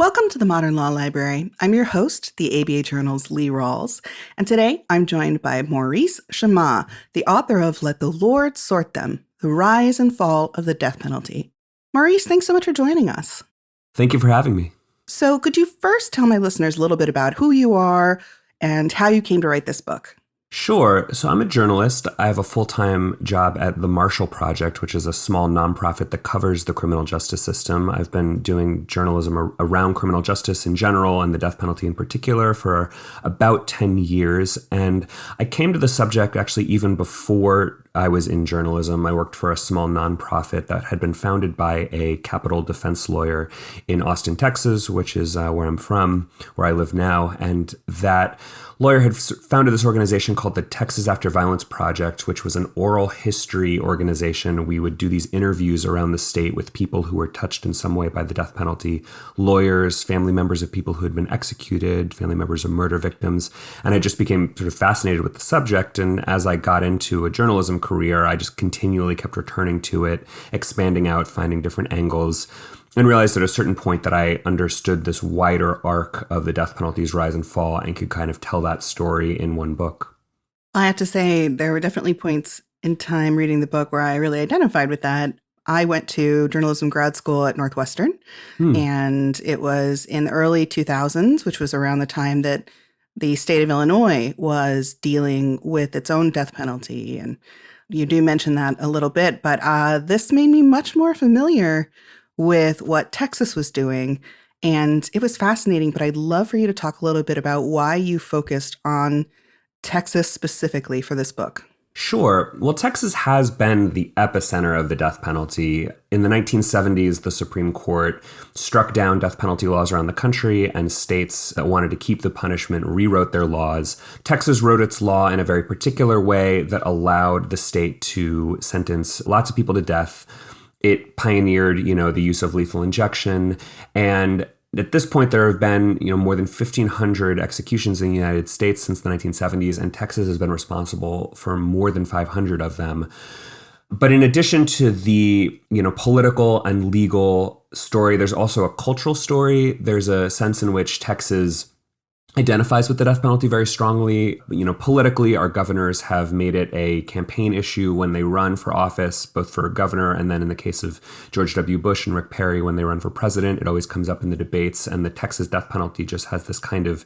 Welcome to the Modern Law Library. I'm your host, the ABA Journal's Lee Rawles, and today I'm joined by Maurice Chammah, the author of Let the Lord Sort Them, The Rise and Fall of the Death Penalty. Maurice, thanks so much for joining us. Thank you for having me. So could you first tell my listeners a little bit about who you are and how you came to write this book? Sure. So I'm a journalist. I have a full-time job at the Marshall Project, which is a small nonprofit that covers the criminal justice system. I've been doing journalism around criminal justice in general and the death penalty in particular for about 10 years. And I came to the subject actually even before I was in journalism. I worked for a small nonprofit that had been founded by a capital defense lawyer in Austin, Texas, which is where I'm from, where I live now. And that lawyer had founded this organization called the Texas After Violence Project, which was an oral history organization. We would do these interviews around the state with people who were touched in some way by the death penalty, lawyers, family members of people who had been executed, family members of murder victims. And I just became sort of fascinated with the subject. And as I got into a journalism career, I just continually kept returning to it, expanding out, finding different angles, and realized at a certain point that I understood this wider arc of the death penalty's rise and fall and could kind of tell that story in one book. I have to say, there were definitely points in time reading the book where I really identified with that. I went to journalism grad school at Northwestern, and it was in the early 2000s, which was around the time that the state of Illinois was dealing with its own death penalty. And you do mention that a little bit, but this made me much more familiar with what Texas was doing. And it was fascinating, but I'd love for you to talk a little bit about why you focused on Texas specifically for this book. Sure. Well, Texas has been the epicenter of the death penalty. In the 1970s, the Supreme Court struck down death penalty laws around the country, and states that wanted to keep the punishment rewrote their laws. Texas wrote its law in a very particular way that allowed the state to sentence lots of people to death. It pioneered, the use of lethal injection. And at this point, there have been, more than 1,500 executions in the United States since the 1970s, and Texas has been responsible for more than 500 of them. But in addition to the, political and legal story, there's also a cultural story. There's a sense in which Texas identifies with the death penalty very strongly. Politically, our governors have made it a campaign issue when they run for office, both for governor and then in the case of George W. Bush and Rick Perry, when they run for president, it always comes up in the debates. And the Texas death penalty just has this kind of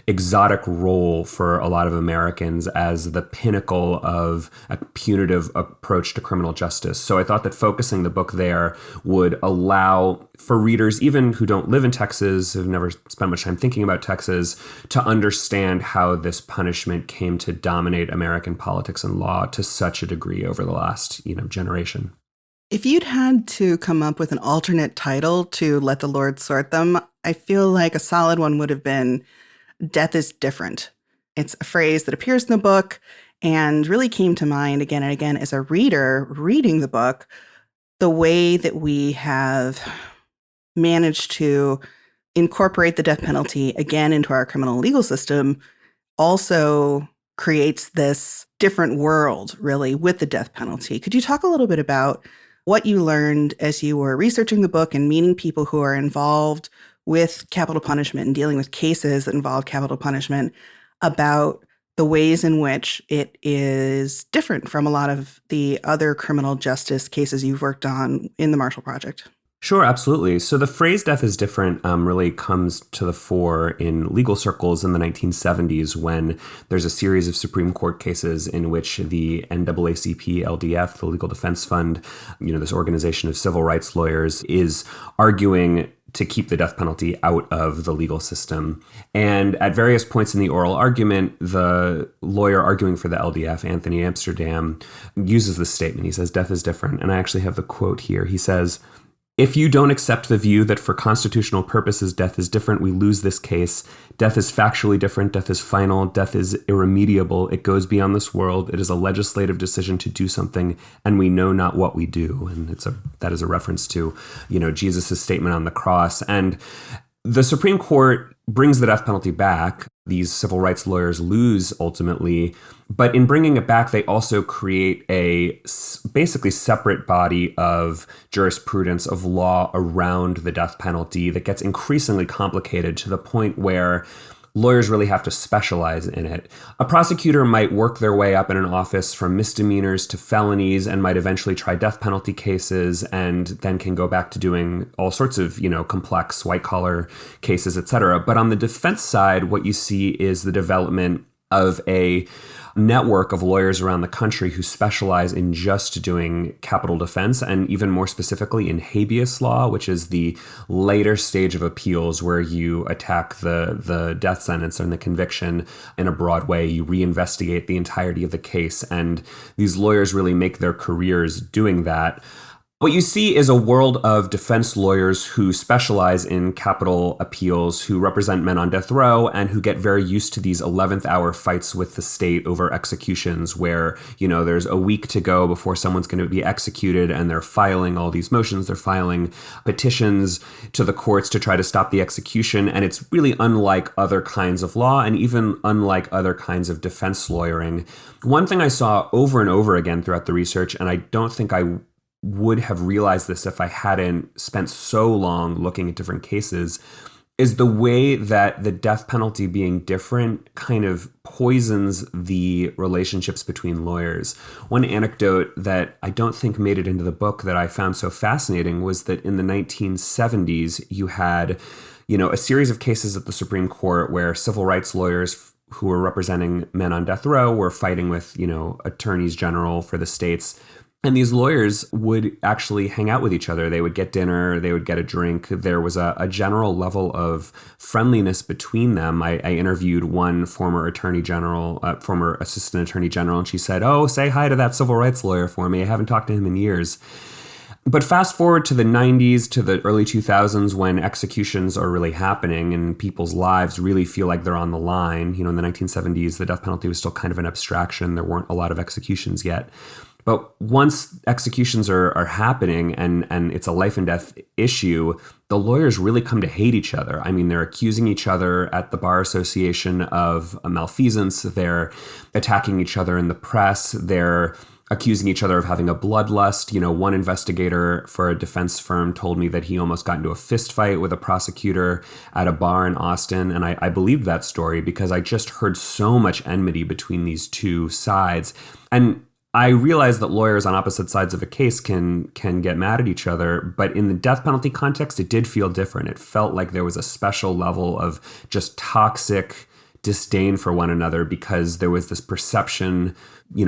exotic role for a lot of Americans as the pinnacle of a punitive approach to criminal justice. So I thought that focusing the book there would allow for readers, even who don't live in Texas, who've never spent much time thinking about Texas, to understand how this punishment came to dominate American politics and law to such a degree over the last, generation. If you'd had to come up with an alternate title to Let the Lord Sort Them, I feel like a solid one would have been Death is Different. It's a phrase that appears in the book and really came to mind again and again as a reader reading the book, the way that we have managed to incorporate the death penalty again into our criminal legal system also creates this different world, really, with the death penalty. Could you talk a little bit about what you learned as you were researching the book and meeting people who are involved with capital punishment and dealing with cases that involve capital punishment about the ways in which it is different from a lot of the other criminal justice cases you've worked on in the Marshall Project? Sure, absolutely. So the phrase death is different really comes to the fore in legal circles in the 1970s when there's a series of Supreme Court cases in which the NAACP LDF, the Legal Defense Fund, this organization of civil rights lawyers, is arguing to keep the death penalty out of the legal system. And at various points in the oral argument, the lawyer arguing for the LDF, Anthony Amsterdam, uses this statement. He says, death is different. And I actually have the quote here. He says, "If you don't accept the view that for constitutional purposes death is different, we lose this case. Death is factually different. Death is final. Death is irremediable. It goes beyond this world. It is a legislative decision to do something, and we know not what we do." And that is a reference to, Jesus' statement on the cross. And the Supreme Court brings the death penalty back. these civil rights lawyers lose ultimately. But in bringing it back, they also create a basically separate body of jurisprudence of law around the death penalty that gets increasingly complicated to the point where lawyers really have to specialize in it. A prosecutor might work their way up in an office from misdemeanors to felonies and might eventually try death penalty cases and then can go back to doing all sorts of, complex white collar cases, et cetera. But on the defense side, what you see is the development of a network of lawyers around the country who specialize in just doing capital defense, and even more specifically in habeas law, which is the later stage of appeals where you attack the death sentence and the conviction in a broad way. You reinvestigate the entirety of the case, and these lawyers really make their careers doing that. What you see is a world of defense lawyers who specialize in capital appeals, who represent men on death row, and who get very used to these 11th hour fights with the state over executions where, there's a week to go before someone's going to be executed, and they're filing all these motions. They're filing petitions to the courts to try to stop the execution. And it's really unlike other kinds of law and even unlike other kinds of defense lawyering. One thing I saw over and over again throughout the research, and I don't think I would have realized this if I hadn't spent so long looking at different cases, is the way that the death penalty being different kind of poisons the relationships between lawyers. One anecdote that I don't think made it into the book that I found so fascinating was that in the 1970s, you had, a series of cases at the Supreme Court where civil rights lawyers who were representing men on death row were fighting with, attorneys general for the states. And these lawyers would actually hang out with each other. They would get dinner, they would get a drink. There was a general level of friendliness between them. I interviewed one former attorney general, former assistant attorney general, and she said, "Oh, say hi to that civil rights lawyer for me. I haven't talked to him in years." But fast forward to the 90s, to the early 2000s, when executions are really happening and people's lives really feel like they're on the line. In the 1970s, the death penalty was still kind of an abstraction. There weren't a lot of executions yet. But once executions are happening and it's a life and death issue, the lawyers really come to hate each other. I mean, they're accusing each other at the Bar Association of malfeasance. They're attacking each other in the press. They're accusing each other of having a bloodlust. One investigator for a defense firm told me that he almost got into a fist fight with a prosecutor at a bar in Austin. And I believed that story because I just heard so much enmity between these two sides. And I realize that lawyers on opposite sides of a case can get mad at each other, but in the death penalty context, it did feel different. It felt like there was a special level of just toxic disdain for one another because there was this perception,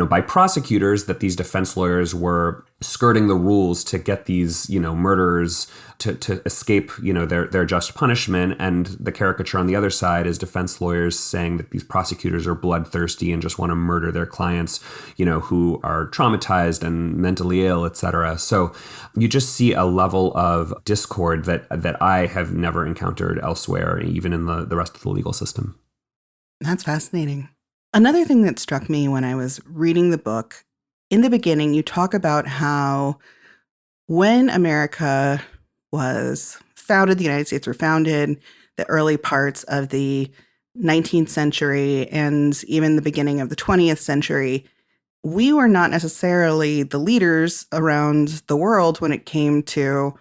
by prosecutors that these defense lawyers were skirting the rules to get these, murderers to escape, their just punishment. And the caricature on the other side is defense lawyers saying that these prosecutors are bloodthirsty and just want to murder their clients, who are traumatized and mentally ill, et cetera. So you just see a level of discord that I have never encountered elsewhere, even in the rest of the legal system. That's fascinating. Another thing that struck me when I was reading the book, in the beginning, you talk about how when America was founded, the United States were founded, the early parts of the 19th century and even the beginning of the 20th century, we were not necessarily the leaders around the world when it came to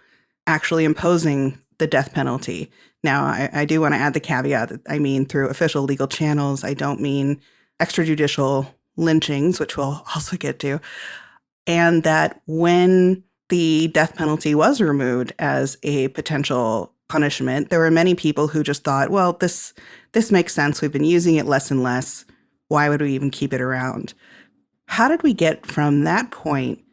actually imposing the death penalty. Now, I do want to add the caveat that I mean through official legal channels. I don't mean extrajudicial lynchings, which we'll also get to. And that when the death penalty was removed as a potential punishment, there were many people who just thought, well, this makes sense. We've been using it less and less. Why would we even keep it around? How did we get from that point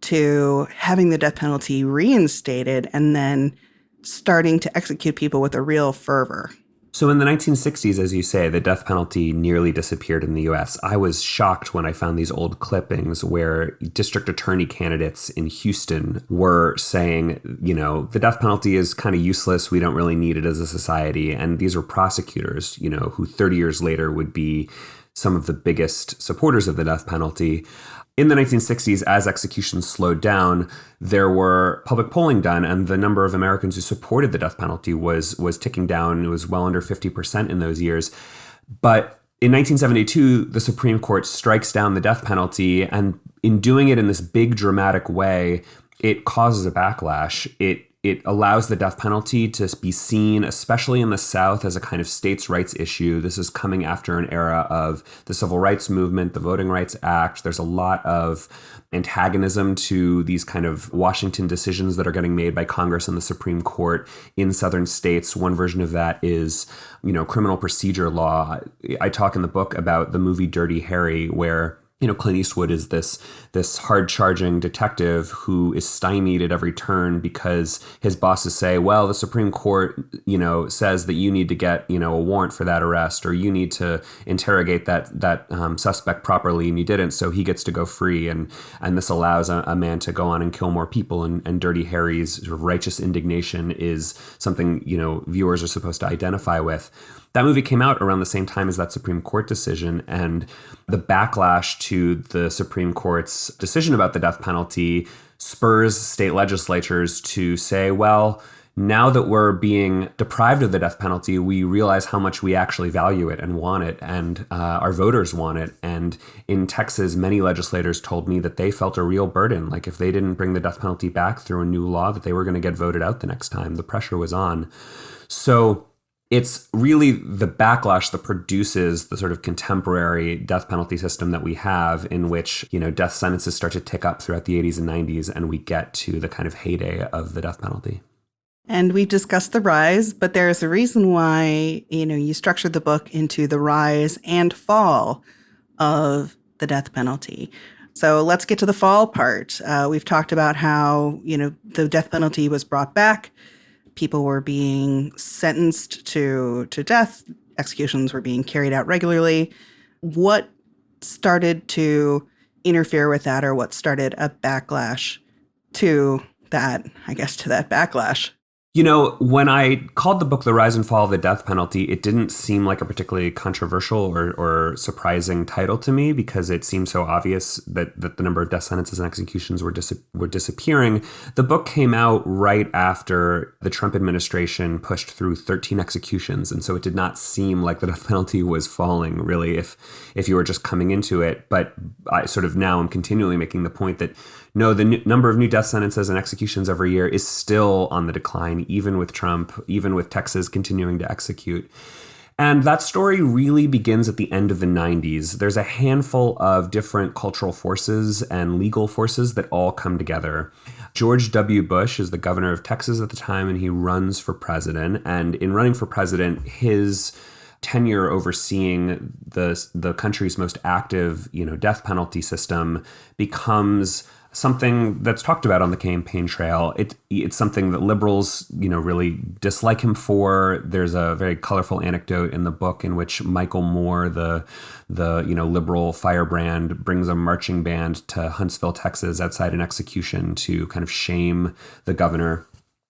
to having the death penalty reinstated and then starting to execute people with a real fervor? So in the 1960s, as you say, the death penalty nearly disappeared in the U.S. I was shocked when I found these old clippings where district attorney candidates in Houston were saying, the death penalty is kind of useless. We don't really need it as a society. And these were prosecutors, who 30 years later would be some of the biggest supporters of the death penalty. In the 1960s, as executions slowed down, there were public polling done, and the number of Americans who supported the death penalty was ticking down. It was well under 50% in those years. But in 1972, the Supreme Court strikes down the death penalty, and in doing it in this big dramatic way, it causes a backlash. It allows the death penalty to be seen, especially in the South, as a kind of states' rights issue. This is coming after an era of the Civil Rights Movement, the Voting Rights Act. There's a lot of antagonism to these kind of Washington decisions that are getting made by Congress and the Supreme Court in southern states. One version of that is, criminal procedure law. I talk in the book about the movie Dirty Harry, where Clint Eastwood is this hard-charging detective who is stymied at every turn because his bosses say, well, the Supreme Court, says that you need to get, a warrant for that arrest, or you need to interrogate that suspect properly, and you didn't, so he gets to go free. And this allows a man to go on and kill more people. And Dirty Harry's sort of righteous indignation is something, viewers are supposed to identify with. That movie came out around the same time as that Supreme Court decision, and the backlash to the Supreme Court's decision about the death penalty spurs state legislatures to say, well, now that we're being deprived of the death penalty, we realize how much we actually value it and want it, and our voters want it. And in Texas, many legislators told me that they felt a real burden. Like if they didn't bring the death penalty back through a new law, that they were going to get voted out the next time. The pressure was on. So it's really the backlash that produces the sort of contemporary death penalty system that we have, in which, death sentences start to tick up throughout the 80s and 90s, and we get to the kind of heyday of the death penalty. And we've discussed the rise, but there's a reason why, you structured the book into the rise and fall of the death penalty. So let's get to the fall part. We've talked about how, the death penalty was brought back. People were being sentenced to death. Executions were being carried out regularly. What started to interfere with that, or what started a backlash to that backlash? When I called the book The Rise and Fall of the Death Penalty, it didn't seem like a particularly controversial or surprising title to me, because it seemed so obvious that the number of death sentences and executions were disappearing. The book came out right after the Trump administration pushed through 13 executions, and so it did not seem like the death penalty was falling, really, if you were just coming into it. But I sort of now am continually making the point that no, the number of new death sentences and executions every year is still on the decline, even with Trump, even with Texas continuing to execute. And that story really begins at the end of the 90s. There's a handful of different cultural forces and legal forces that all come together. George W. Bush is the governor of Texas at the time, and he runs for president. And in running for president, his tenure overseeing the country's most active, death penalty system becomes something that's talked about on the campaign trail. It's something that liberals, really dislike him for. There's a very colorful anecdote in the book in which Michael Moore, the liberal firebrand, brings a marching band to Huntsville, Texas, outside an execution to kind of shame the governor.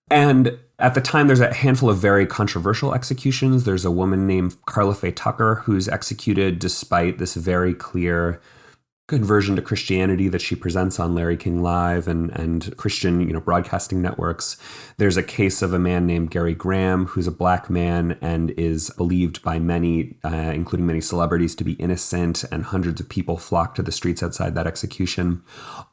And at the time, there's a handful of very controversial executions. There's a woman named Carla Faye Tucker who's executed despite this very clear conversion to Christianity that she presents on Larry King Live and Christian, broadcasting networks. There's a case of a man named Gary Graham, who's a black man and is believed by many, including many celebrities, to be innocent, and hundreds of people flock to the streets outside that execution.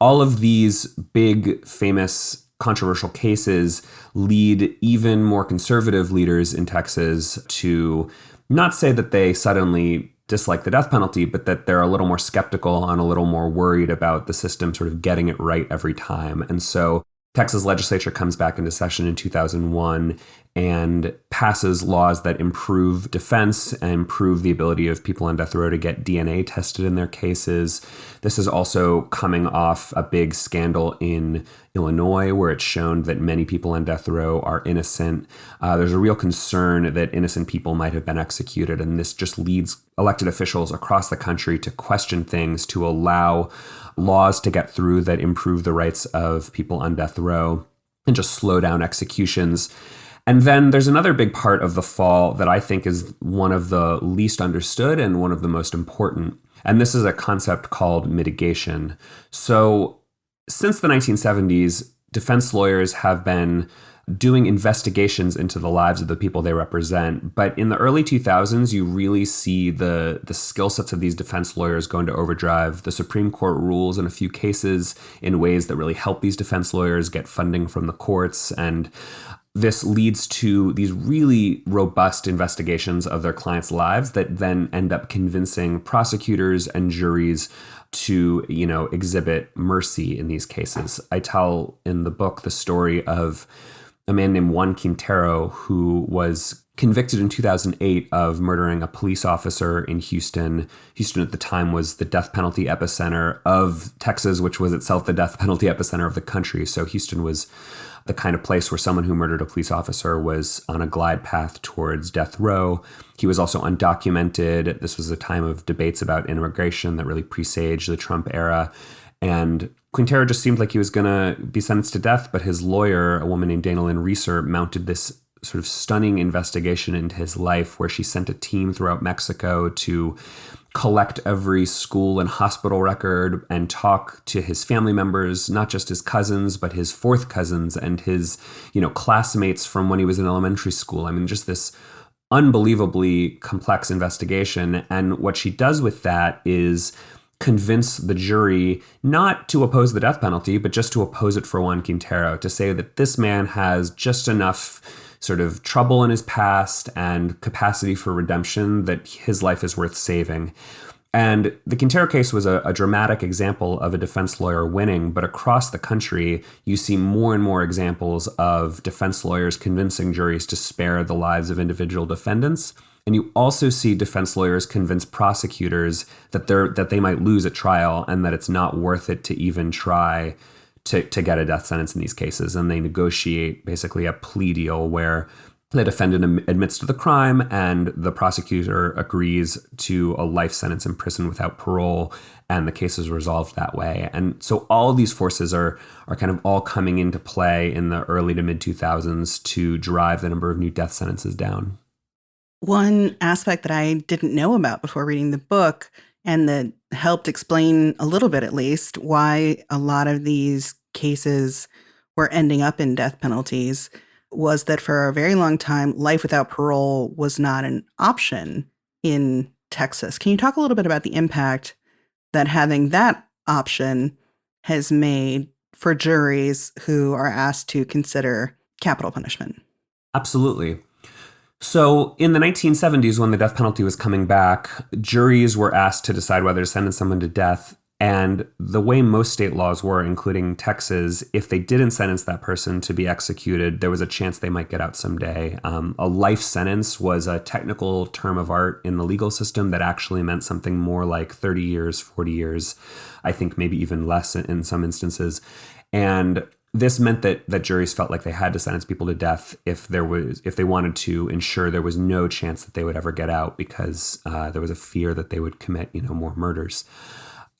All of these big, famous, controversial cases lead even more conservative leaders in Texas to not say that they suddenly dislike the death penalty, but that they're a little more skeptical and a little more worried about the system sort of getting it right every time. And so Texas legislature comes back into session in 2001 and passes laws that improve defense and improve the ability of people on death row to get DNA tested in their cases. This is also coming off a big scandal in Illinois, where it's shown that many people on death row are innocent. There's a real concern that innocent people might have been executed, and this just leads elected officials across the country to question things, to allow laws to get through that improve the rights of people on death row and just slow down executions. And then there's another big part of the fall that I think is one of the least understood and one of the most important. And this is a concept called mitigation. So since the 1970s, defense lawyers have been doing investigations into the lives of the people they represent. But in the early 2000s, you really see the skill sets of these defense lawyers go into overdrive. The Supreme Court rules in a few cases in ways that really help these defense lawyers get funding from the courts. And this leads to these really robust investigations of their clients' lives that then end up convincing prosecutors and juries to, exhibit mercy in these cases. I tell in the book the story of a man named Juan Quintero, who was convicted in 2008 of murdering a police officer in Houston. Houston at the time was the death penalty epicenter of Texas, which was itself the death penalty epicenter of the country. So Houston was the kind of place where someone who murdered a police officer was on a glide path towards death row. He was also undocumented. This was a time of debates about immigration that really presaged the Trump era. And Quintero just seemed like he was going to be sentenced to death, but his lawyer, a woman named Dana Lynn Reeser, mounted this sort of stunning investigation into his life where she sent a team throughout Mexico to collect every school and hospital record and talk to his family members, not just his cousins, but his fourth cousins and his, classmates from when he was in elementary school. I mean, just this unbelievably complex investigation. And what she does with that is convince the jury not to oppose the death penalty, but just to oppose it for Juan Quintero, to say that this man has just enough sort of trouble in his past and capacity for redemption that his life is worth saving. And the Quintero case was a dramatic example of a defense lawyer winning, but across the country, you see more and more examples of defense lawyers convincing juries to spare the lives of individual defendants. And you also see defense lawyers convince prosecutors that they might lose at trial and that it's not worth it to even try to get a death sentence in these cases. And they negotiate basically a plea deal where the defendant admits to the crime and the prosecutor agrees to a life sentence in prison without parole, and the case is resolved that way. And so all of these forces are kind of all coming into play in the early to mid 2000s to drive the number of new death sentences down. One aspect that I didn't know about before reading the book, and that helped explain a little bit at least why a lot of these cases were ending up in death penalties, was that for a very long time, life without parole was not an option in Texas. Can you talk a little bit about the impact that having that option has made for juries who are asked to consider capital punishment? Absolutely. So in the 1970s, when the death penalty was coming back, juries were asked to decide whether to sentence someone to death. And the way most state laws were, including Texas, if they didn't sentence that person to be executed, there was a chance they might get out someday. A life sentence was a technical term of art in the legal system that actually meant something more like 30 years, 40 years, I think maybe even less in some instances. And this meant that juries felt like they had to sentence people to death if they wanted to ensure there was no chance that they would ever get out, because there was a fear that they would commit, more murders.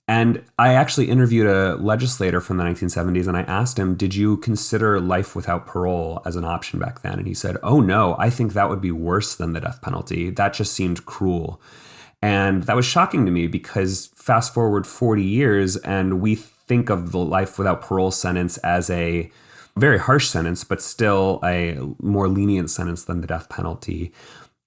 And I actually interviewed a legislator from the 1970s, and I asked him, did you consider life without parole as an option back then? And he said, oh no, I think that would be worse than the death penalty. That just seemed cruel. And that was shocking to me, because fast forward 40 years and we think of the life without parole sentence as a very harsh sentence, but still a more lenient sentence than the death penalty.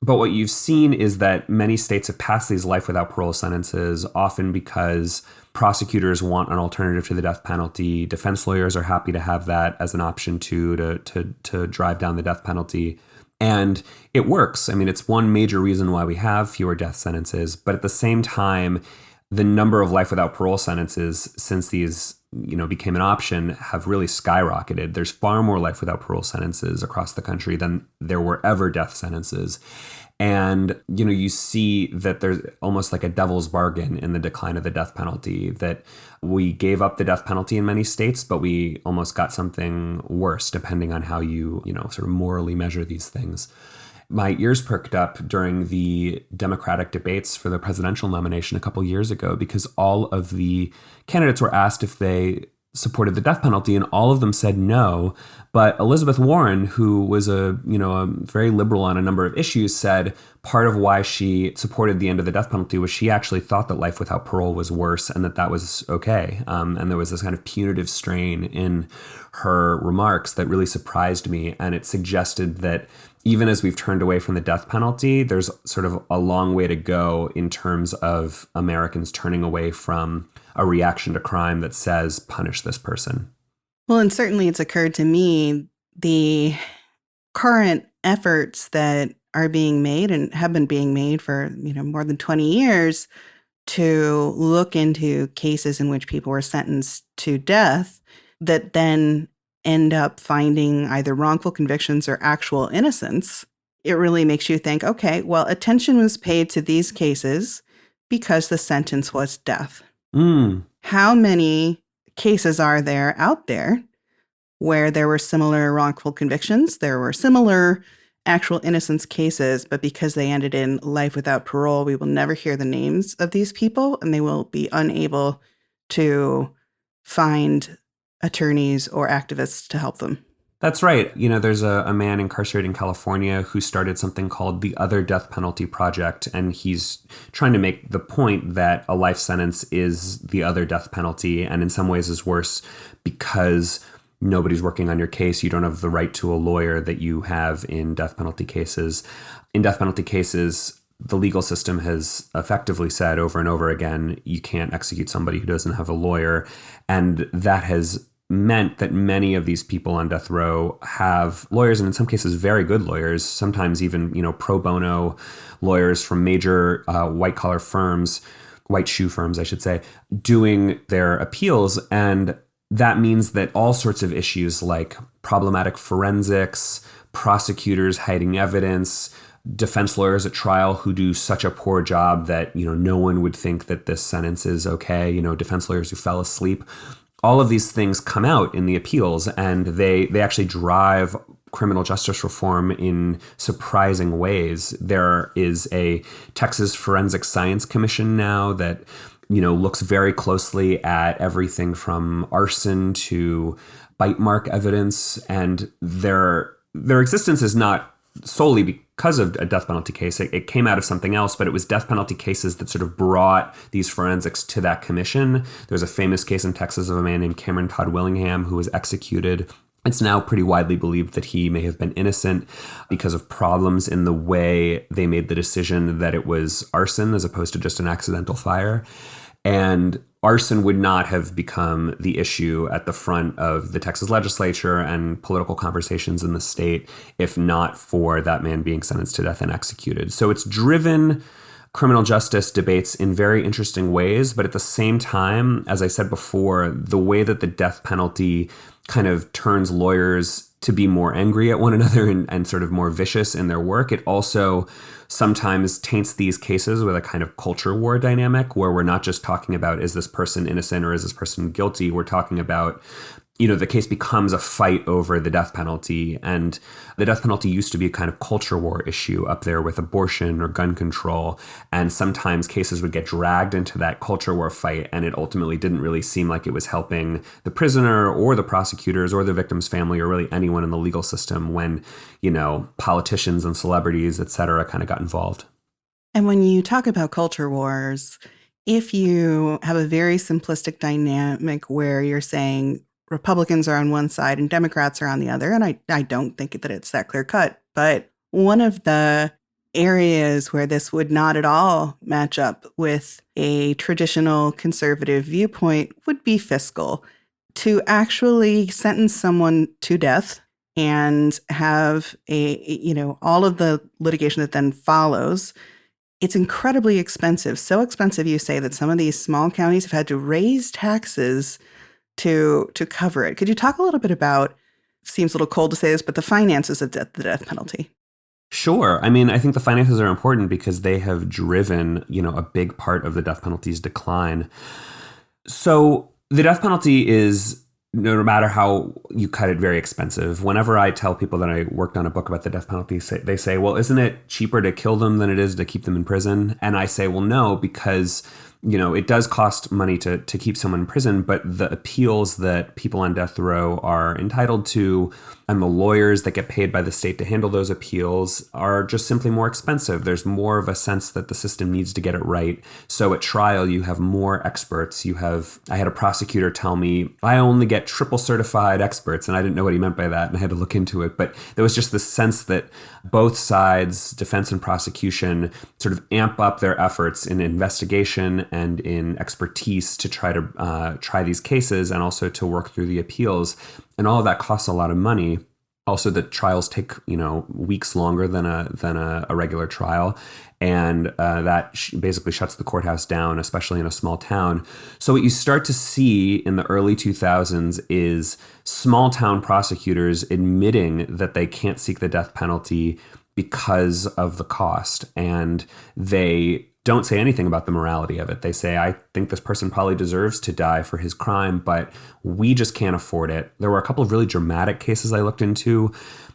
But what you've seen is that many states have passed these life without parole sentences, often because prosecutors want an alternative to the death penalty. Defense lawyers are happy to have that as an option to drive down the death penalty. And it works. I mean, it's one major reason why we have fewer death sentences. But at the same time, the number of life without parole sentences since these, became an option have really skyrocketed. There's far more life without parole sentences across the country than there were ever death sentences. And, you see that there's almost like a devil's bargain in the decline of the death penalty, that we gave up the death penalty in many states, but we almost got something worse depending on how you, sort of morally measure these things. My ears perked up during the Democratic debates for the presidential nomination a couple years ago, because all of the candidates were asked if they supported the death penalty, and all of them said no. But Elizabeth Warren, who was a very liberal on a number of issues, said part of why she supported the end of the death penalty was she actually thought that life without parole was worse and that was okay. And there was this kind of punitive strain in her remarks that really surprised me. And it suggested that even as we've turned away from the death penalty, there's sort of a long way to go in terms of Americans turning away from a reaction to crime that says, punish this person. Well, and certainly it's occurred to me the current efforts that are being made and have been being made for, more than 20 years to look into cases in which people were sentenced to death that then end up finding either wrongful convictions or actual innocence. It really makes you think, okay, well, attention was paid to these cases because the sentence was death. How many cases are there out there where there were similar wrongful convictions, there were similar actual innocence cases, but because they ended in life without parole, we will never hear the names of these people, and they will be unable to find attorneys or activists to help them. That's right. There's a man incarcerated in California who started something called the Other Death Penalty Project, and he's trying to make the point that a life sentence is the other death penalty, and in some ways is worse because nobody's working on your case. You don't have the right to a lawyer that you have in death penalty cases. In death penalty cases, the legal system has effectively said over and over again, you can't execute somebody who doesn't have a lawyer. And that has meant that many of these people on death row have lawyers, and in some cases very good lawyers, sometimes even pro bono lawyers from major white collar firms, white shoe firms I should say, doing their appeals. And that means that all sorts of issues like problematic forensics, prosecutors hiding evidence, defense lawyers at trial who do such a poor job that no one would think that this sentence is okay, defense lawyers who fell asleep. All of these things come out in the appeals, and they actually drive criminal justice reform in surprising ways. There is a Texas Forensic Science Commission now that looks very closely at everything from arson to bite mark evidence, and their existence is not solely because of a death penalty case. It came out of something else, but it was death penalty cases that sort of brought these forensics to that commission. There's a famous case in Texas of a man named Cameron Todd Willingham who was executed. It's now pretty widely believed that he may have been innocent because of problems in the way they made the decision that it was arson as opposed to just an accidental fire. And arson would not have become the issue at the front of the Texas legislature and political conversations in the state if not for that man being sentenced to death and executed. So it's driven criminal justice debates in very interesting ways. But at the same time, as I said before, the way that the death penalty kind of turns lawyers to be more angry at one another and sort of more vicious in their work, it also sometimes taints these cases with a kind of culture war dynamic where we're not just talking about, is this person innocent or is this person guilty? We're talking about, the case becomes a fight over the death penalty. And the death penalty used to be a kind of culture war issue up there with abortion or gun control. And sometimes cases would get dragged into that culture war fight. And it ultimately didn't really seem like it was helping the prisoner or the prosecutors or the victim's family or really anyone in the legal system when, politicians and celebrities, et cetera, kind of got involved. And when you talk about culture wars, if you have a very simplistic dynamic where you're saying Republicans are on one side and Democrats are on the other, and I don't think that it's that clear cut, but one of the areas where this would not at all match up with a traditional conservative viewpoint would be fiscal. To actually sentence someone to death and have all of the litigation that then follows, it's incredibly expensive. So expensive, you say, that some of these small counties have had to raise taxes to cover it. Could you talk a little bit about, seems a little cold to say this, but the finances of the death penalty? Sure. I mean, I think the finances are important because they have driven, a big part of the death penalty's decline. So the death penalty is, no matter how you cut it, very expensive. Whenever I tell people that I worked on a book about the death penalty, they say, well, isn't it cheaper to kill them than it is to keep them in prison? And I say, well, no, because it does cost money to keep someone in prison, but the appeals that people on death row are entitled to and the lawyers that get paid by the state to handle those appeals are just simply more expensive. There's more of a sense that the system needs to get it right. So at trial, you have more experts. I had a prosecutor tell me, I only get triple certified experts, and I didn't know what he meant by that, and I had to look into it. But there was just this sense that both sides, defense and prosecution, sort of amp up their efforts in investigation and in expertise to try to try these cases and also to work through the appeals. And all of that costs a lot of money. Also, the trials take, weeks longer than a regular trial. And that basically shuts the courthouse down, especially in a small town. So what you start to see in the early 2000s is small town prosecutors admitting that they can't seek the death penalty because of the cost. And they don't say anything about the morality of it. They say, I think this person probably deserves to die for his crime, but we just can't afford it. There were a couple of really dramatic cases I looked into.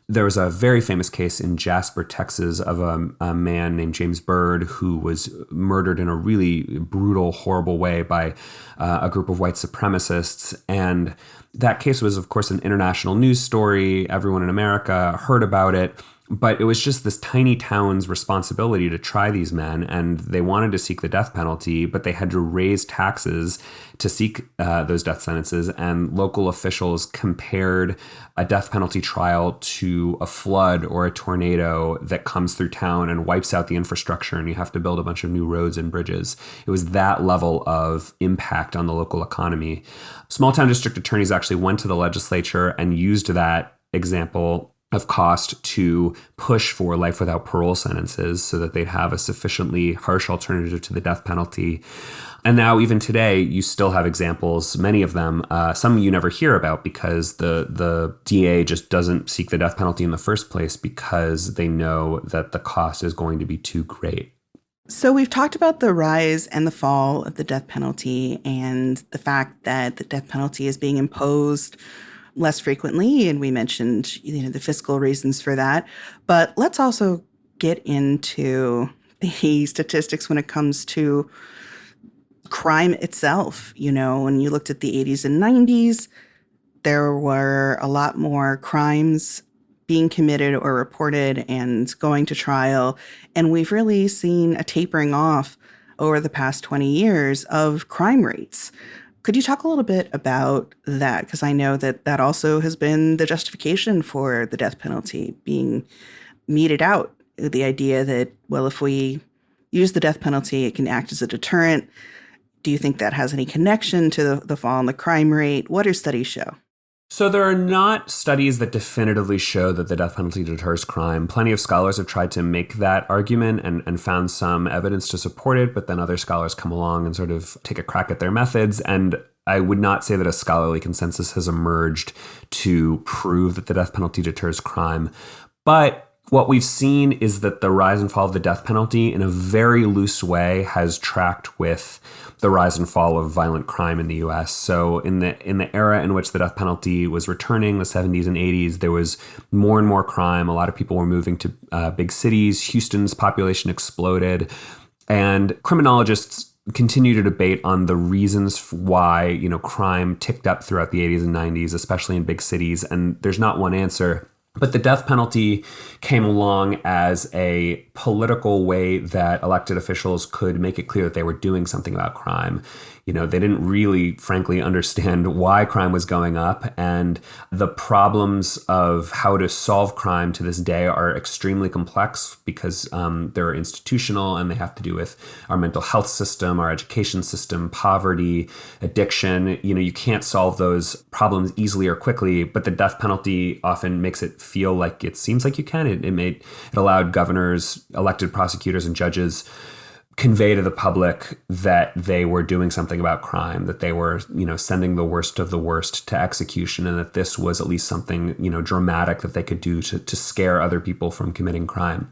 There was a very famous case in Jasper, Texas, of a man named James Byrd who was murdered in a really brutal, horrible way by a group of white supremacists. And that case was, of course, an international news story. Everyone in America heard about it. But it was just this tiny town's responsibility to try these men, and they wanted to seek the death penalty, but they had to raise taxes to seek those death sentences, and local officials compared a death penalty trial to a flood or a tornado that comes through town and wipes out the infrastructure, and you have to build a bunch of new roads and bridges. It was that level of impact on the local economy. Small town district attorneys actually went to the legislature and used that example of cost to push for life without parole sentences so that they'd have a sufficiently harsh alternative to the death penalty. And now, even today, you still have examples, many of them, some you never hear about because the DA just doesn't seek the death penalty in the first place because they know that the cost is going to be too great. So we've talked about the rise and the fall of the death penalty and the fact that the death penalty is being imposed less frequently, and we mentioned the fiscal reasons for that. But let's also get into the statistics when it comes to crime itself. When you looked at the 80s and 90s, there were a lot more crimes being committed or reported and going to trial. And we've really seen a tapering off over the past 20 years of crime rates. Could you talk a little bit about that? Because I know that also has been the justification for the death penalty being meted out. The idea that, well, if we use the death penalty, it can act as a deterrent. Do you think that has any connection to the fall in the crime rate? What do studies show? So there are not studies that definitively show that the death penalty deters crime. Plenty of scholars have tried to make that argument and found some evidence to support it, but then other scholars come along and sort of take a crack at their methods. And I would not say that a scholarly consensus has emerged to prove that the death penalty deters crime. But what we've seen is that the rise and fall of the death penalty in a very loose way has tracked with the rise and fall of violent crime in the U.S. So in the era in which the death penalty was returning, the 70s and 80s, there was more and more crime. A lot of people were moving to big cities. Houston's population exploded. And criminologists continue to debate on the reasons why, crime ticked up throughout the 80s and 90s, especially in big cities. And there's not one answer. But the death penalty came along as a political way that elected officials could make it clear that they were doing something about crime. They didn't really, frankly, understand why crime was going up. And the problems of how to solve crime to this day are extremely complex because they're institutional and they have to do with our mental health system, our education system, poverty, addiction. You can't solve those problems easily or quickly, but the death penalty often makes it feel like it seems like you can. It allowed governors, elected prosecutors, and judges convey to the public that they were doing something about crime, that they were, sending the worst of the worst to execution, and that this was at least something, dramatic that they could do to scare other people from committing crime.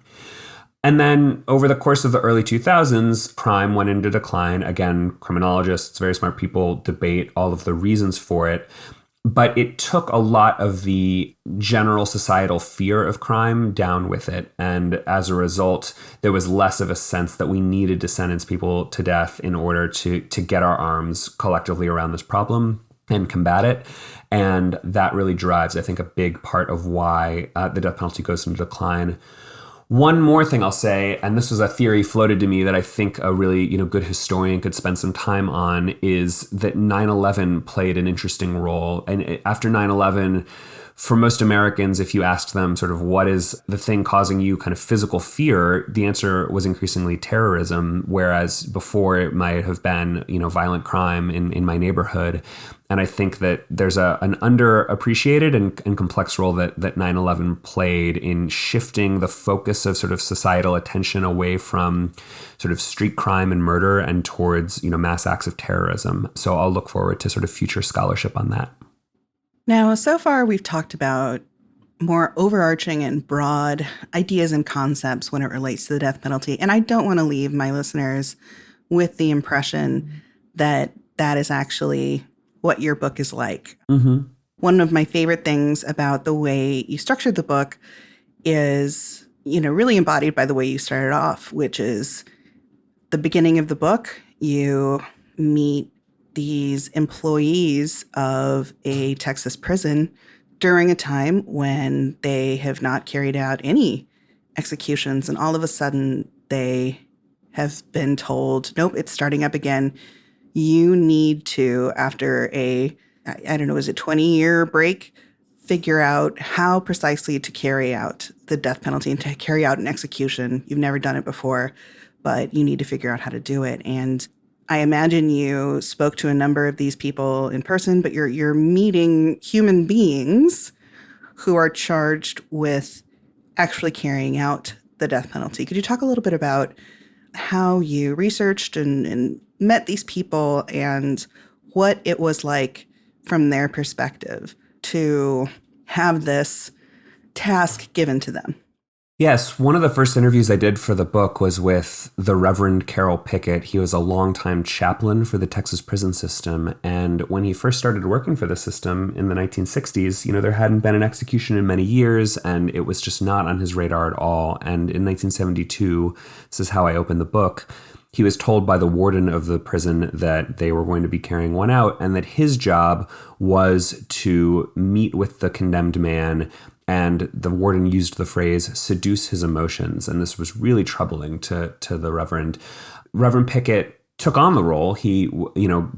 And then over the course of the early 2000s, crime went into decline. Again, criminologists, very smart people, debate all of the reasons for it. But it took a lot of the general societal fear of crime down with it. And as a result, there was less of a sense that we needed to sentence people to death in order to get our arms collectively around this problem and combat it. And that really drives, I think, a big part of why the death penalty goes into decline. One more thing I'll say, and this was a theory floated to me that I think a really, good historian could spend some time on, is that 9/11 played an interesting role. And after 9/11, for most Americans, if you asked them sort of what is the thing causing you kind of physical fear, the answer was increasingly terrorism, whereas before it might have been, violent crime in my neighborhood. And I think that there's an underappreciated and complex role that 9/11 played in shifting the focus of sort of societal attention away from sort of street crime and murder and towards, mass acts of terrorism. So I'll look forward to sort of future scholarship on that. Now, so far we've talked about more overarching and broad ideas and concepts when it relates to the death penalty. And I don't want to leave my listeners with the impression that that is actually what your book is like. Mm-hmm. One of my favorite things about the way you structured the book is, really embodied by the way you started off, which is the beginning of the book. You meet these employees of a Texas prison during a time when they have not carried out any executions. And all of a sudden they have been told, nope, it's starting up again. You need to, after is it 20-year break, figure out how precisely to carry out the death penalty and to carry out an execution. You've never done it before, but you need to figure out how to do it. And I imagine you spoke to a number of these people in person, but you're meeting human beings who are charged with actually carrying out the death penalty. Could you talk a little bit about how you researched and met these people and what it was like from their perspective to have this task given to them? Yes, one of the first interviews I did for the book was with the Reverend Carroll Pickett. He was a longtime chaplain for the Texas prison system. And when he first started working for the system in the 1960s, there hadn't been an execution in many years, and it was just not on his radar at all. And in 1972, this is how I opened the book, he was told by the warden of the prison that they were going to be carrying one out and that his job was to meet with the condemned man. And the warden used the phrase, seduce his emotions. And this was really troubling to the Reverend. Reverend Pickett took on the role. He,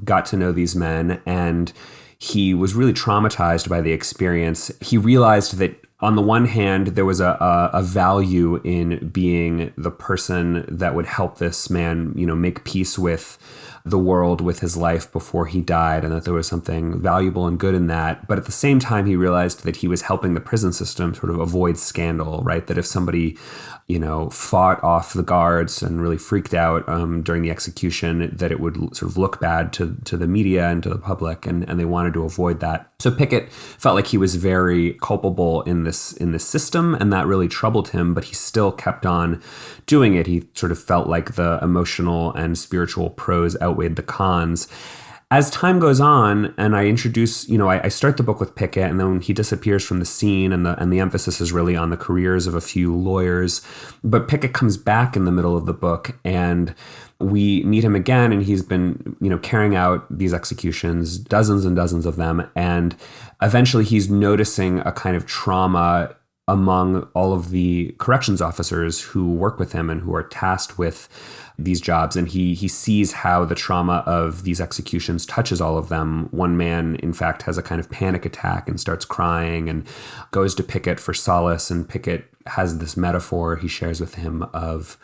got to know these men, and he was really traumatized by the experience. He realized that on the one hand, there was a value in being the person that would help this man, make peace with the world, with his life before he died, and that there was something valuable and good in that. But at the same time, he realized that he was helping the prison system sort of avoid scandal, right? That if somebody, fought off the guards and really freaked out during the execution, that it would sort of look bad to the media and to the public, and they wanted to avoid that. So Pickett felt like he was very culpable in this system, and that really troubled him, but he still kept on doing it. He sort of felt like the emotional and spiritual pros outweighed the cons. As time goes on, and I introduce, I start the book with Pickett, and then he disappears from the scene, and the emphasis is really on the careers of a few lawyers. But Pickett comes back in the middle of the book, and we meet him again, and he's been, carrying out these executions, dozens and dozens of them, and eventually he's noticing a kind of trauma among all of the corrections officers who work with him and who are tasked with these jobs. And he sees how the trauma of these executions touches all of them. One man, in fact, has a kind of panic attack and starts crying and goes to Pickett for solace. And Pickett has this metaphor he shares with him of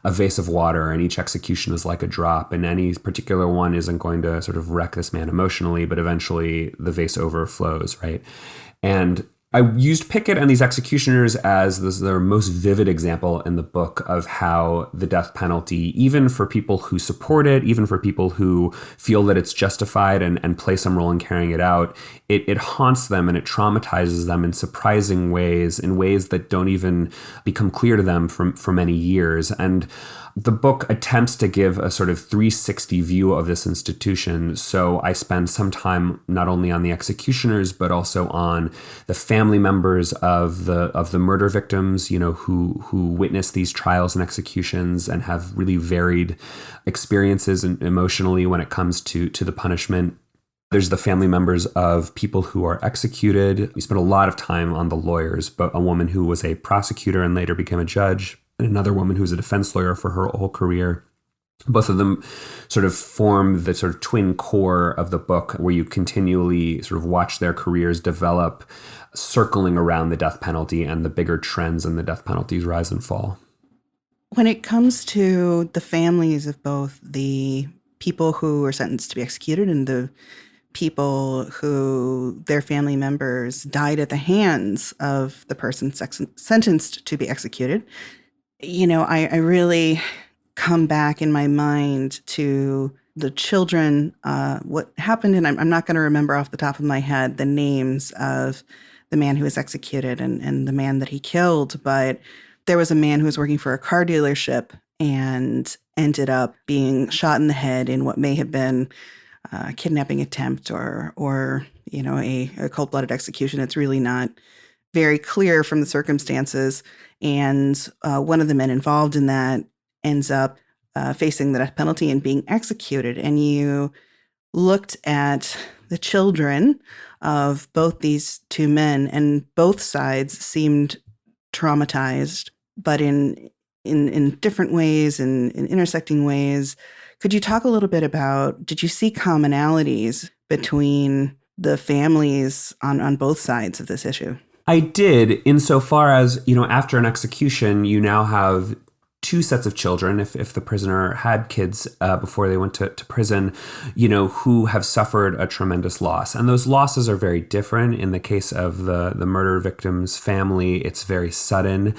a vase of water, and each execution is like a drop, and any particular one isn't going to sort of wreck this man emotionally, but eventually the vase overflows, right? And I used Pickett and these executioners as their most vivid example in the book of how the death penalty, even for people who support it, even for people who feel that it's justified and play some role in carrying it out, it haunts them and it traumatizes them in surprising ways, in ways that don't even become clear to them for many years. And the book attempts to give a sort of 360 view of this institution. So I spend some time not only on the executioners, but also on the family members of the murder victims, who witness these trials and executions and have really varied experiences and emotionally when it comes to the punishment. There's the family members of people who are executed. We spent a lot of time on the lawyers, but a woman who was a prosecutor and later became a judge, and another woman who was a defense lawyer for her whole career. Both of them sort of form the sort of twin core of the book, where you continually sort of watch their careers develop, circling around the death penalty and the bigger trends in the death penalty's rise and fall. When it comes to the families of both the people who were sentenced to be executed and the people who their family members died at the hands of the person sentenced to be executed, I really come back in my mind to the children, what happened, and I'm not going to remember off the top of my head the names of the man who was executed and the man that he killed, but there was a man who was working for a car dealership and ended up being shot in the head in what may have been a kidnapping attempt or a cold-blooded execution. It's really not very clear from the circumstances. And one of the men involved in that ends up facing the death penalty and being executed. And you looked at the children of both these two men, and both sides seemed traumatized, but in different ways and in intersecting ways. Could you talk a little bit about, did you see commonalities between the families on both sides of this issue? I did, insofar as, after an execution, you now have two sets of children, if the prisoner had kids before they went to prison, who have suffered a tremendous loss. And those losses are very different. In the case of the murder victim's family, it's very sudden.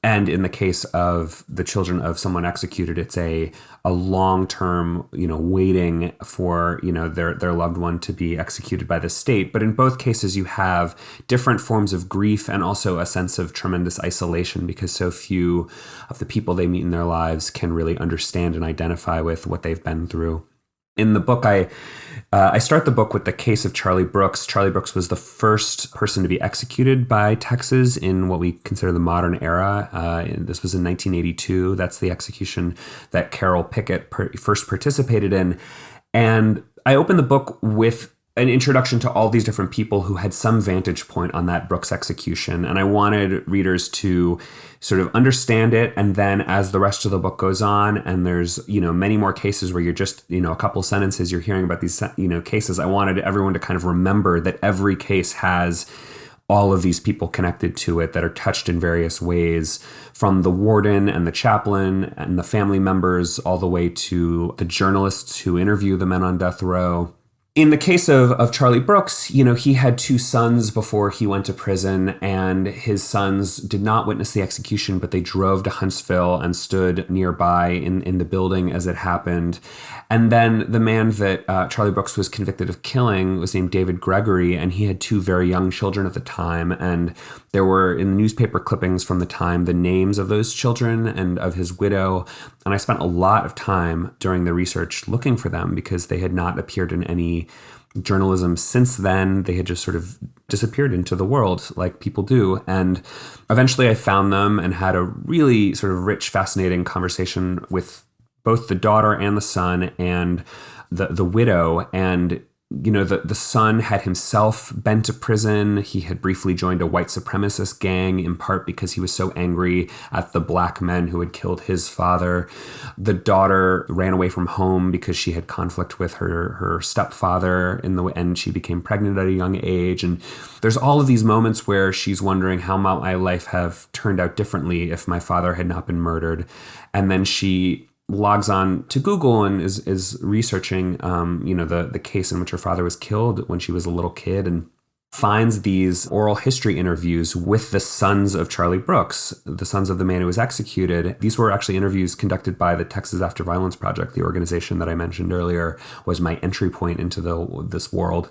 And in the case of the children of someone executed, it's a long-term, waiting for, their loved one to be executed by the state. But in both cases, you have different forms of grief and also a sense of tremendous isolation, because so few of the people they meet in their lives can really understand and identify with what they've been through. In the book, I start the book with the case of Charlie Brooks. Charlie Brooks was the first person to be executed by Texas in what we consider the modern era. This was in 1982. That's the execution that Carol Pickett first participated in. And I open the book with an introduction to all these different people who had some vantage point on that Brooks execution. And I wanted readers to sort of understand it. And then as the rest of the book goes on, and there's, many more cases where you're just, a couple sentences, you're hearing about these, cases. I wanted everyone to kind of remember that every case has all of these people connected to it that are touched in various ways, from the warden and the chaplain and the family members, all the way to the journalists who interview the men on death row. In the case of Charlie Brooks, he had two sons before he went to prison, and his sons did not witness the execution, but they drove to Huntsville and stood nearby in the building as it happened. And then the man that Charlie Brooks was convicted of killing was named David Gregory, and he had two very young children at the time. And there were, in newspaper clippings from the time, the names of those children and of his widow. And I spent a lot of time during the research looking for them, because they had not appeared in any journalism since then. They had just sort of disappeared into the world like people do. And eventually I found them and had a really sort of rich, fascinating conversation with both the daughter and the son and the widow. And the son had himself been to prison. He had briefly joined a white supremacist gang, in part because he was so angry at the black men who had killed his father. The daughter ran away from home because she had conflict with her stepfather and she became pregnant at a young age. And there's all of these moments where she's wondering, how might my life have turned out differently if my father had not been murdered? And then she logs on to Google and is researching, the case in which her father was killed when she was a little kid. And finds these oral history interviews with the sons of Charlie Brooks, the sons of the man who was executed. These were actually interviews conducted by the Texas After Violence Project, the organization that I mentioned earlier, was my entry point into this world.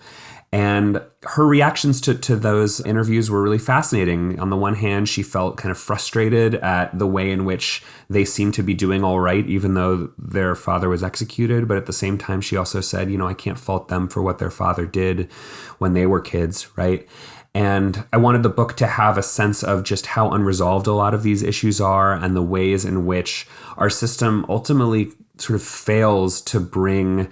And her reactions to those interviews were really fascinating. On the one hand, she felt kind of frustrated at the way in which they seemed to be doing all right, even though their father was executed. But at the same time, she also said, I can't fault them for what their father did when they were kids, right? And I wanted the book to have a sense of just how unresolved a lot of these issues are and the ways in which our system ultimately sort of fails to bring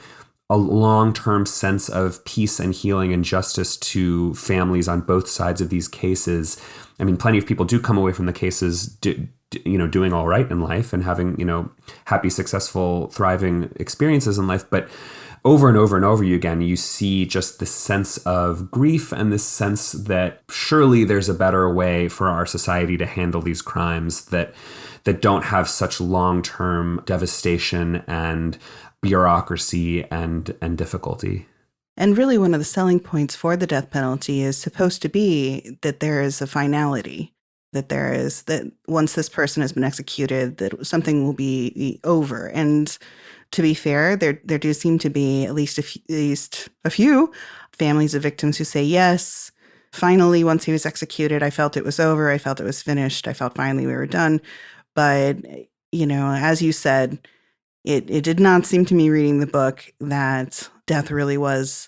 a long-term sense of peace and healing and justice to families on both sides of these cases. I mean, plenty of people do come away from the cases, doing all right in life and having, happy, successful, thriving experiences in life. But over and over and over again, you see just this sense of grief and this sense that surely there's a better way for our society to handle these crimes that don't have such long-term devastation and bureaucracy and difficulty. And really one of the selling points for the death penalty is supposed to be that there is a finality, that once this person has been executed, that something will be over. And to be fair, there do seem to be at least a few families of victims who say, yes, finally, once he was executed, I felt it was over. I felt it was finished. I felt finally we were done. But, as you said, it did not seem to me reading the book that death really was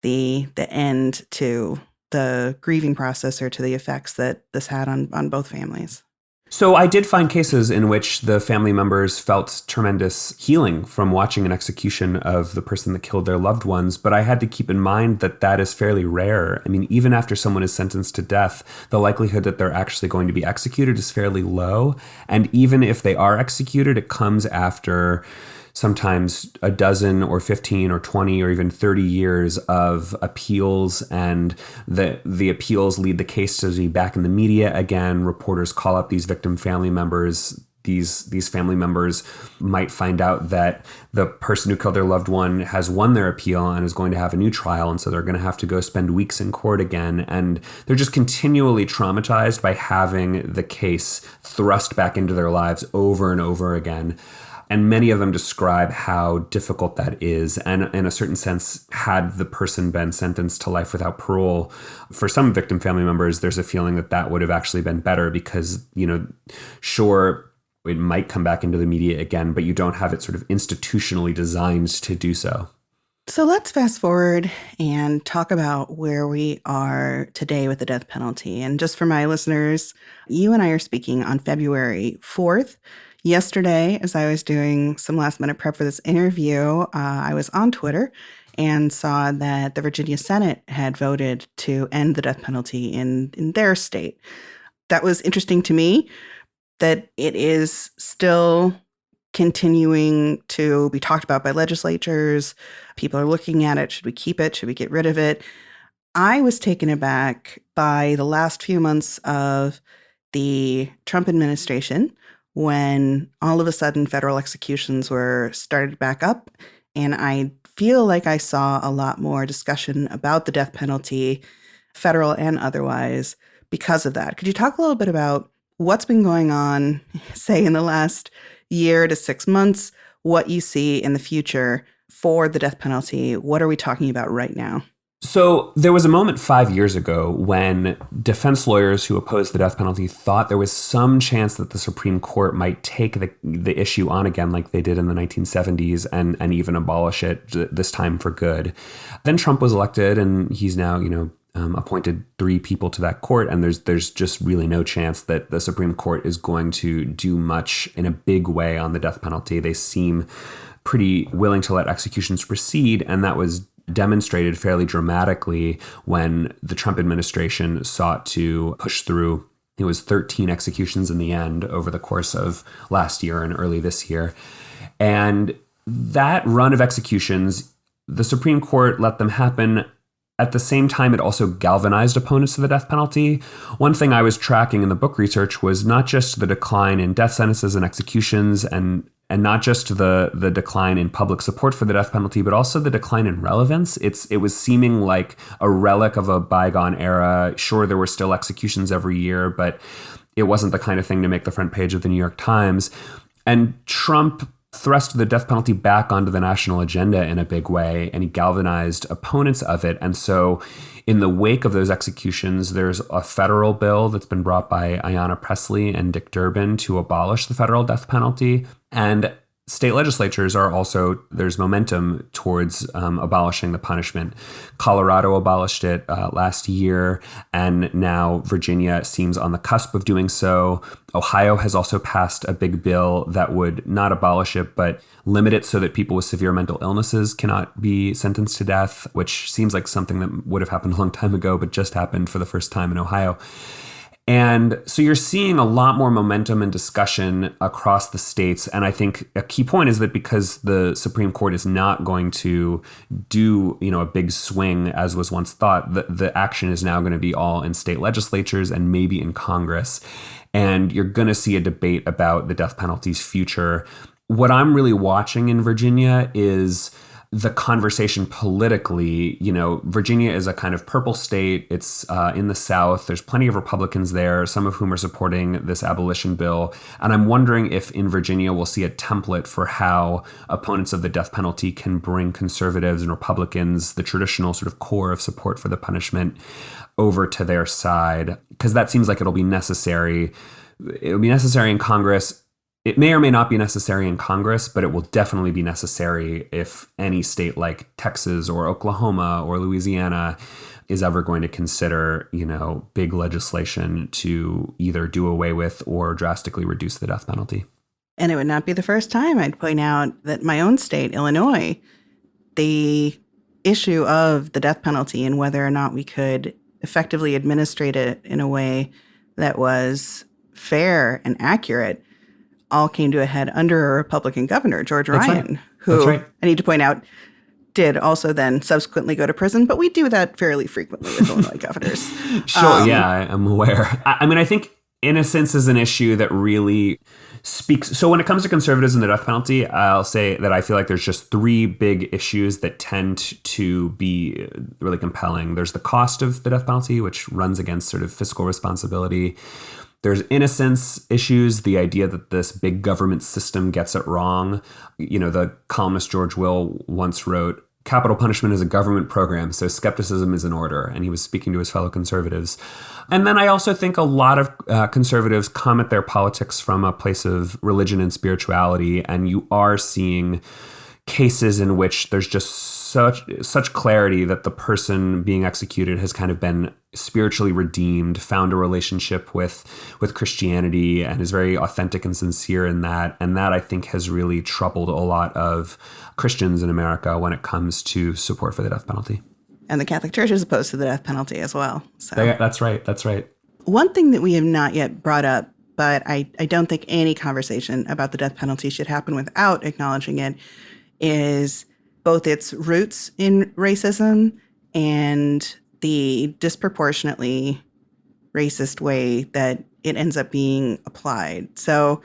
the end to the grieving process or to the effects that this had on both families. So I did find cases in which the family members felt tremendous healing from watching an execution of the person that killed their loved ones, but I had to keep in mind that is fairly rare. I mean, even after someone is sentenced to death, the likelihood that they're actually going to be executed is fairly low. And even if they are executed, it comes after sometimes a dozen or 15 or 20 or even 30 years of appeals, and the appeals lead the case to be back in the media again. Reporters call up these victim family members. These family members might find out that the person who killed their loved one has won their appeal and is going to have a new trial, and so they're going to have to go spend weeks in court again. And they're just continually traumatized by having the case thrust back into their lives over and over again. And many of them describe how difficult that is. And in a certain sense, had the person been sentenced to life without parole, for some victim family members, there's a feeling that would have actually been better because, sure, it might come back into the media again, but you don't have it sort of institutionally designed to do so. So let's fast forward and talk about where we are today with the death penalty. And just for my listeners, you and I are speaking on February 4th. Yesterday, as I was doing some last-minute prep for this interview, I was on Twitter and saw that the Virginia Senate had voted to end the death penalty in their state. That was interesting to me, that it is still continuing to be talked about by legislatures. People are looking at it. Should we keep it? Should we get rid of it? I was taken aback by the last few months of the Trump administration, when all of a sudden federal executions were started back up. And I feel like I saw a lot more discussion about the death penalty, federal and otherwise, because of that. Could you talk a little bit about what's been going on, say, in the last year to 6 months, what you see in the future for the death penalty? What are we talking about right now? So there was a moment 5 years ago when defense lawyers who opposed the death penalty thought there was some chance that the Supreme Court might take the issue on again like they did in the 1970s and even abolish it, this time for good. Then Trump was elected, and he's now, appointed 3 people to that court, and there's just really no chance that the Supreme Court is going to do much in a big way on the death penalty. They seem pretty willing to let executions proceed, and that was demonstrated fairly dramatically when the Trump administration sought to push through. It was 13 executions in the end over the course of last year and early this year. And that run of executions, the Supreme Court let them happen. At the same time, it also galvanized opponents to the death penalty. One thing I was tracking in the book research was not just the decline in death sentences and executions and And not just the decline in public support for the death penalty, but also the decline in relevance. It was seeming like a relic of a bygone era. Sure, there were still executions every year, but it wasn't the kind of thing to make the front page of the New York Times. And Trump thrust the death penalty back onto the national agenda in a big way, and he galvanized opponents of it. And so in the wake of those executions, there's a federal bill that's been brought by Ayanna Pressley and Dick Durbin to abolish the federal death penalty. And state legislatures are also, there's momentum towards abolishing the punishment. Colorado abolished it last year, and now Virginia seems on the cusp of doing so. Ohio has also passed a big bill that would not abolish it, but limit it so that people with severe mental illnesses cannot be sentenced to death, which seems like something that would have happened a long time ago, but just happened for the first time in Ohio. And so you're seeing a lot more momentum and discussion across the states. And I think a key point is that because the Supreme Court is not going to do, a big swing as was once thought, the action is now going to be all in state legislatures and maybe in Congress. And you're going to see a debate about the death penalty's future. What I'm really watching in Virginia is the conversation politically. Virginia is a kind of purple state. It's in the South. There's plenty of Republicans there, some of whom are supporting this abolition bill. And I'm wondering if in Virginia we'll see a template for how opponents of the death penalty can bring conservatives and Republicans, the traditional sort of core of support for the punishment, over to their side, because that seems like it'll be necessary. It'll be necessary in Congress. It may or may not be necessary in Congress, but it will definitely be necessary if any state like Texas or Oklahoma or Louisiana is ever going to consider, big legislation to either do away with or drastically reduce the death penalty. And it would not be the first time. I'd point out that my own state, Illinois, the issue of the death penalty and whether or not we could effectively administrate it in a way that was fair and accurate all came to a head under a Republican governor, George Ryan, who, I need to point out, did also then subsequently go to prison. But we do that fairly frequently with Illinois governors. Sure, yeah, I'm aware. I think innocence is an issue that really speaks. So when it comes to conservatives and the death penalty, I'll say that I feel like there's just three big issues that tend to be really compelling. There's the cost of the death penalty, which runs against sort of fiscal responsibility. There's innocence issues, the idea that this big government system gets it wrong. The columnist George Will once wrote, "Capital punishment is a government program, so skepticism is in order." And he was speaking to his fellow conservatives. And then I also think a lot of conservatives come at their politics from a place of religion and spirituality, and you are seeing cases in which there's just such clarity that the person being executed has kind of been spiritually redeemed, found a relationship with Christianity, and is very authentic and sincere in that. And that, I think, has really troubled a lot of Christians in America when it comes to support for the death penalty. And the Catholic Church is opposed to the death penalty as well. So that's right. One thing that we have not yet brought up, but I don't think any conversation about the death penalty should happen without acknowledging it, is both its roots in racism and the disproportionately racist way that it ends up being applied. So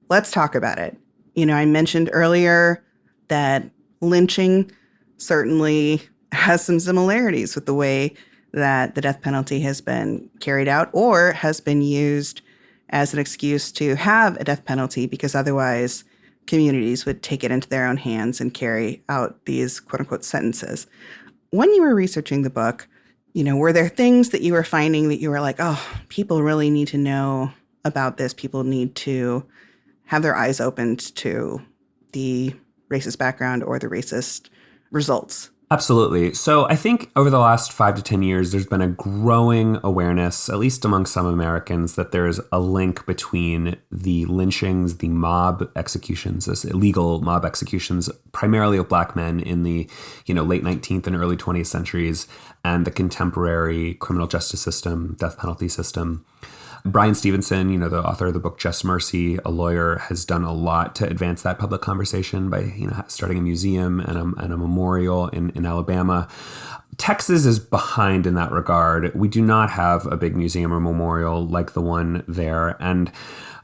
let's talk about it. I mentioned earlier that lynching certainly has some similarities with the way that the death penalty has been carried out or has been used as an excuse to have a death penalty because otherwise communities would take it into their own hands and carry out these quote unquote sentences. When you were researching the book, were there things that you were finding that you were like, oh, people really need to know about this. People need to have their eyes opened to the racist background or the racist results? Absolutely. So I think over the last 5 to 10 years, there's been a growing awareness, at least among some Americans, that there's a link between the lynchings, the mob executions, this illegal mob executions, primarily of Black men in the late 19th and early 20th centuries, and the contemporary criminal justice system, death penalty system. Brian Stevenson, the author of the book Just Mercy, a lawyer, has done a lot to advance that public conversation by starting a museum and a memorial in Alabama. Texas is behind in that regard. We do not have a big museum or memorial like the one there. And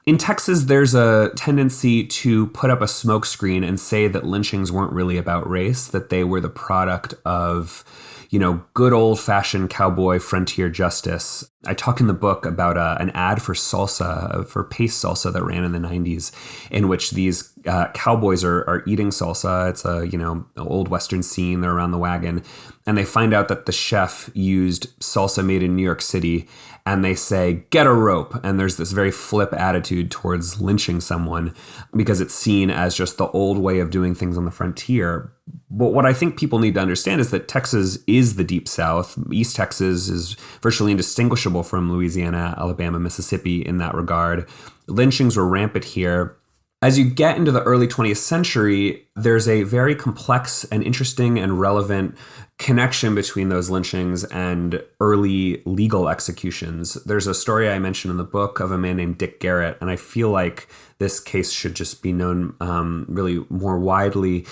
In Texas, there's a tendency to put up a smokescreen and say that lynchings weren't really about race, that they were the product of, good old-fashioned cowboy frontier justice. I talk in the book about an ad for salsa, for paste salsa that ran in the 90s, in which these cowboys are eating salsa. It's an old Western scene. They're around the wagon. And they find out that the chef used salsa made in New York City. And they say, get a rope. And there's this very flip attitude towards lynching someone because it's seen as just the old way of doing things on the frontier. But what I think people need to understand is that Texas is the Deep South. East Texas is virtually indistinguishable from Louisiana, Alabama, Mississippi in that regard. Lynchings were rampant here. As you get into the early 20th century, there's a very complex and interesting and relevant connection between those lynchings and early legal executions. There's a story I mentioned in the book of a man named Dick Garrett, and I feel like this case should just be known really more widely.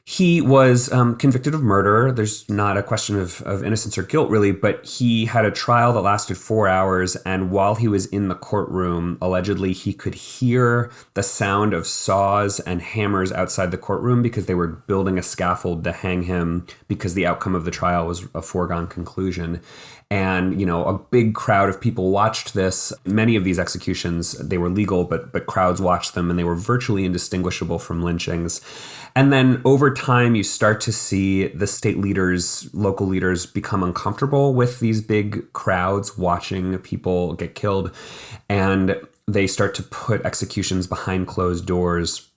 He was convicted of murder. There's not a question of innocence or guilt, really, but he had a trial that lasted 4 hours. And while he was in the courtroom, allegedly, he could hear the sound of saws and hammers outside the courtroom because they were building a scaffold to hang him because the outcome of the trial was a foregone conclusion. And, a big crowd of people watched this. Many of these executions, they were legal, but crowds watched them and they were virtually indistinguishable from lynchings. And then over time, you start to see the state leaders, local leaders become uncomfortable with these big crowds watching people get killed. And they start to put executions behind closed doors.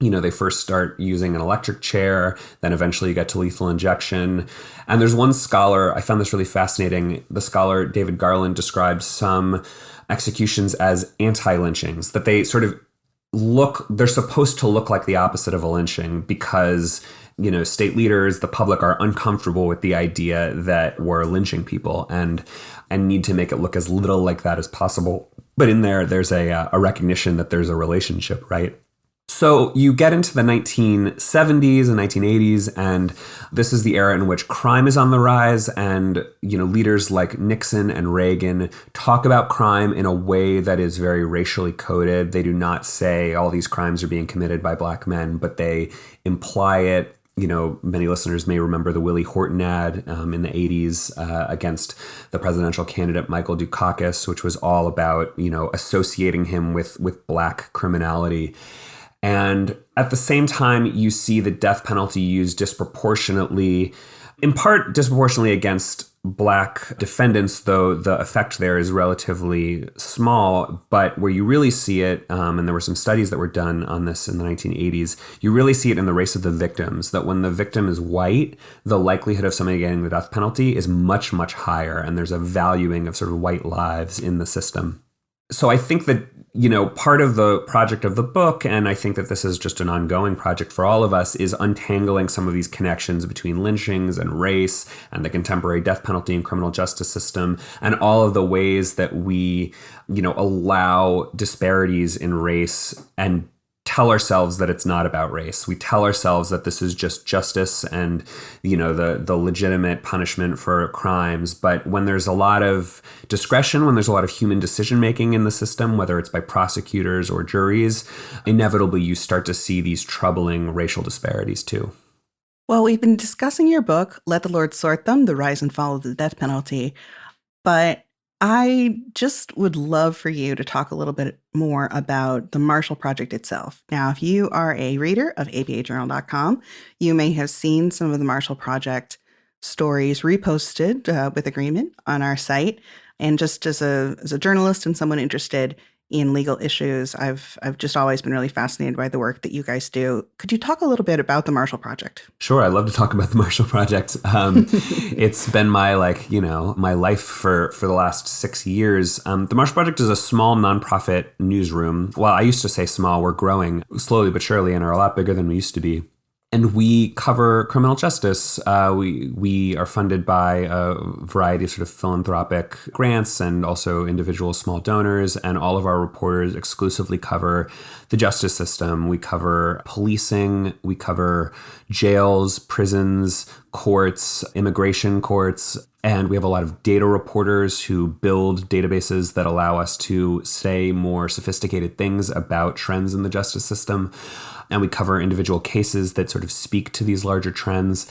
They first start using an electric chair, then eventually you get to lethal injection. And there's one scholar, I found this really fascinating. The scholar David Garland describes some executions as anti-lynchings, that they sort of they're supposed to look like the opposite of a lynching because, state leaders, the public are uncomfortable with the idea that we're lynching people and need to make it look as little like that as possible. But in there's a recognition that there's a relationship, right? So you get into the 1970s and 1980s, and this is the era in which crime is on the rise. And, leaders like Nixon and Reagan talk about crime in a way that is very racially coded. They do not say all these crimes are being committed by black men, but they imply it. Many listeners may remember the Willie Horton ad in the 80s against the presidential candidate Michael Dukakis, which was all about, associating him with black criminality. And at the same time, you see the death penalty used disproportionately, in part disproportionately against black defendants, though the effect there is relatively small. But where you really see it, and there were some studies that were done on this in the 1980s, you really see it in the race of the victims, that when the victim is white, the likelihood of somebody getting the death penalty is much, much higher. And there's a valuing of sort of white lives in the system. So I think that, part of the project of the book, and I think that this is just an ongoing project for all of us, is untangling some of these connections between lynchings and race and the contemporary death penalty and criminal justice system and all of the ways that we, allow disparities in race and tell ourselves that it's not about race. We tell ourselves that this is just justice and, the legitimate punishment for crimes. But when there's a lot of discretion, when there's a lot of human decision-making in the system, whether it's by prosecutors or juries, inevitably you start to see these troubling racial disparities too. Well, we've been discussing your book, Let the Lord Sort Them, The Rise and Fall of the Death Penalty. But I just would love for you to talk a little bit more about the Marshall Project itself. Now, if you are a reader of abajournal.com, you may have seen some of the Marshall Project stories reposted with agreement on our site. And just as a journalist and someone interested in legal issues, I've just always been really fascinated by the work that you guys do. Could you talk a little bit about the Marshall Project? Sure. I'd love to talk about the Marshall Project. It's been my my life for the last 6 years. The Marshall Project is a small nonprofit newsroom. Well, I used to say small. We're growing slowly but surely and are a lot bigger than we used to be. And we cover criminal justice. We are funded by a variety of sort of philanthropic grants and also individual small donors. And all of our reporters exclusively cover the justice system. We cover policing. We cover jails, prisons, courts, immigration courts. And we have a lot of data reporters who build databases that allow us to say more sophisticated things about trends in the justice system. And we cover individual cases that sort of speak to these larger trends.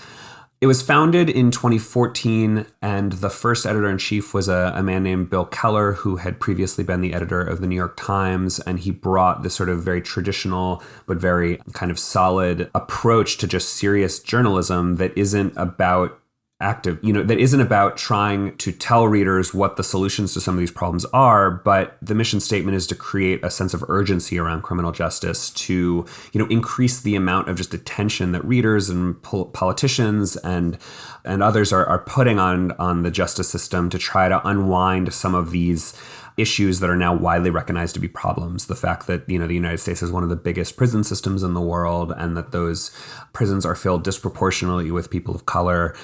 It was founded in 2014, and the first editor-in-chief was a man named Bill Keller, who had previously been the editor of the New York Times, and he brought this sort of very traditional but very kind of solid approach to just serious journalism that isn't about that isn't about trying to tell readers what the solutions to some of these problems are, but the mission statement is to create a sense of urgency around criminal justice, to, increase the amount of just attention that readers and politicians and others are putting on the justice system to try to unwind some of these issues that are now widely recognized to be problems. The fact that, the United States is one of the biggest prison systems in the world, and that those prisons are filled disproportionately with people of color.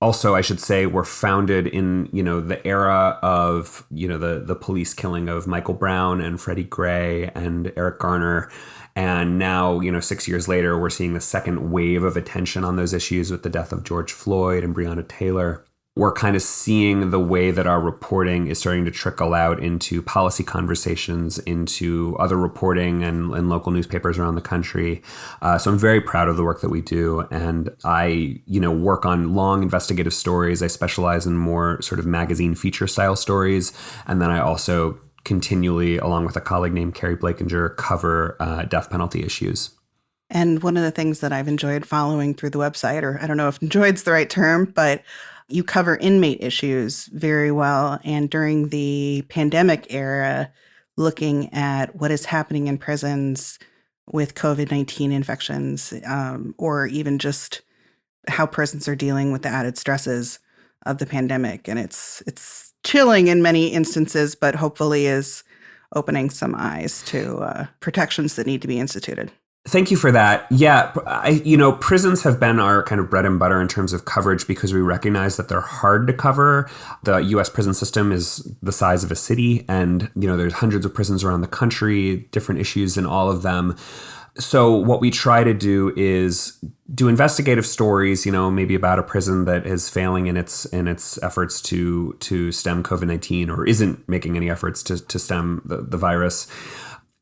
Also, I should say, were founded in, the era of, the police killing of Michael Brown and Freddie Gray and Eric Garner. And now, 6 years later, we're seeing the second wave of attention on those issues with the death of George Floyd and Breonna Taylor. We're kind of seeing the way that our reporting is starting to trickle out into policy conversations, into other reporting and local newspapers around the country. So I'm very proud of the work that we do. And I, work on long investigative stories. I specialize in more sort of magazine feature style stories. And then I also continually, along with a colleague named Carrie Blakinger, cover death penalty issues. And one of the things that I've enjoyed following through the website, or I don't know if enjoyed's the right term, but you cover inmate issues very well. And during the pandemic era, looking at what is happening in prisons with COVID-19 infections, or even just how prisons are dealing with the added stresses of the pandemic. And it's chilling in many instances, but hopefully is opening some eyes to protections that need to be instituted. Thank you for that. Yeah, prisons have been our kind of bread and butter in terms of coverage because we recognize that they're hard to cover. The U.S. prison system is the size of a city, and, there's hundreds of prisons around the country, different issues in all of them. So what we try to do is do investigative stories, maybe about a prison that is failing in its efforts to stem COVID-19 or isn't making any efforts to stem the virus.